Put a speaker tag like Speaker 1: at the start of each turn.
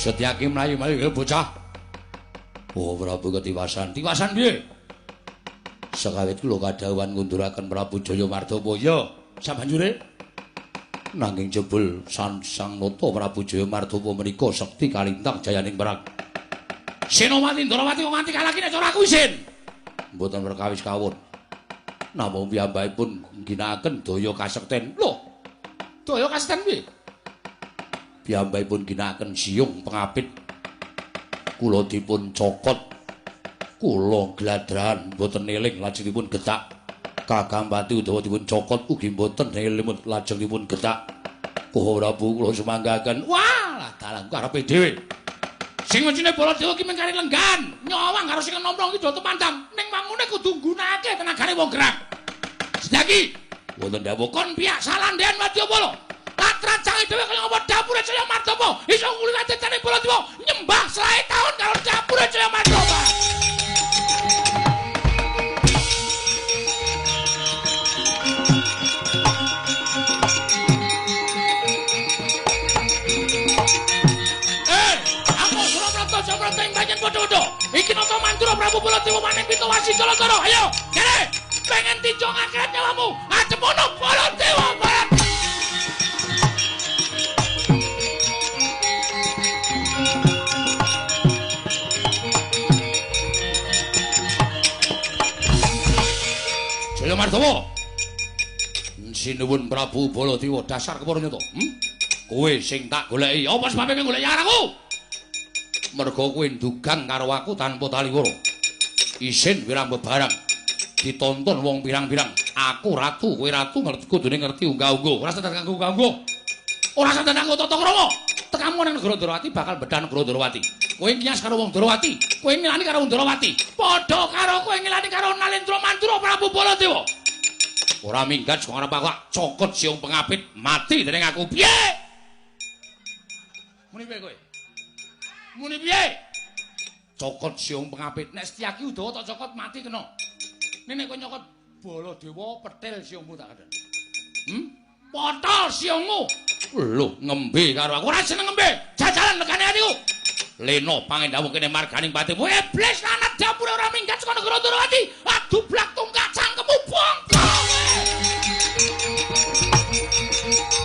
Speaker 1: Setyaki mlayu-mlayu bocah. Oh Prabu ketiwasan. Tiwasan piye? Sekawit kula kadhawuhan ngunduraken Prabu Jayamardhapa ya sabanjure nanging jebul sang nata Prabu Jayamardhapa menika sekti kalintang jayaning perang. Senopati Ndrawati wong nganti kalakine cara aku isin. Mboten perkawis kawon. Namung piyambakipun ginakaken daya kasekten. Lho. Daya kasekten piye? Piyambakipun ginakaken siung pengapit. Kula dipun cokot. Kula gladrahan mboten eling lajengipun getak. Kakang Pati Udawa dipun cokot ugi mboten eling lajengipun getak. Kowe Prabu kula sumanggaken. Wah, dalang karepe dhewe. Sing ngene Baladewa ki mengkari lenggan, nyawang karo sing nomplong ki do temandang. Ning wangune kudu nggunakake tenagane wong gerak. Sedaki, wonten dawuh kon piyak salandhean Wadyabala. Latran cange dhewe kaya apa dapure Jayamardhapa iso nguliwati tane Baladewa nyembah selae taun karo dapure Jayamardhapa. Iki nata mantura Prabu Baladewa maning pitawasi Kalatara. Ayo, kene pengen tinjong akhirat nyawamu. Ademono Baladewa barat. Jayamardhapa. Sinuwun Prabu Baladewa dasar kepara nyata. Kowe sing tak goleki, apa sebabe goleki aku? Merga kowe ndugang karo aku tanpa taliwara. Isin wirang bebarang. Ditonton wong pirang-pirang. Aku ratu, kowe ratu ngerti kudune ngerti unggah-ungguh. Ora sadar kanggo unggah-ungguh. Ora sadar kanggo tata krama. Tekamu nang negara Ndrawati bakal bedan negara Ndrawati. Kowe ngias karo wong Ndrawati, kowe ngilani karo wong Ndrawati. Padha karo kowe ngilani karo Nalendra Mantura Prabu Baladewa. Ora minggat saka ngarep aku cokot siung pengapit mati dening aku. Piye? Muni piye kowe? Muni piye? Cokot siung pengapit. Nek Setyaki Udawa tak cokot mati kena. Nek kowe nyokot Baladewa petil siungmu tak kadhen. Potol siungmu. Lho, ngembe karo aku. Ora seneng ngembe. Jajalan legane atiku. Lena pangendhawuh kene marganing pati. Iblis lanat dapure ora minggat saka negara Ndrawati. Aduh blak tungkak cangkemmu bongkong.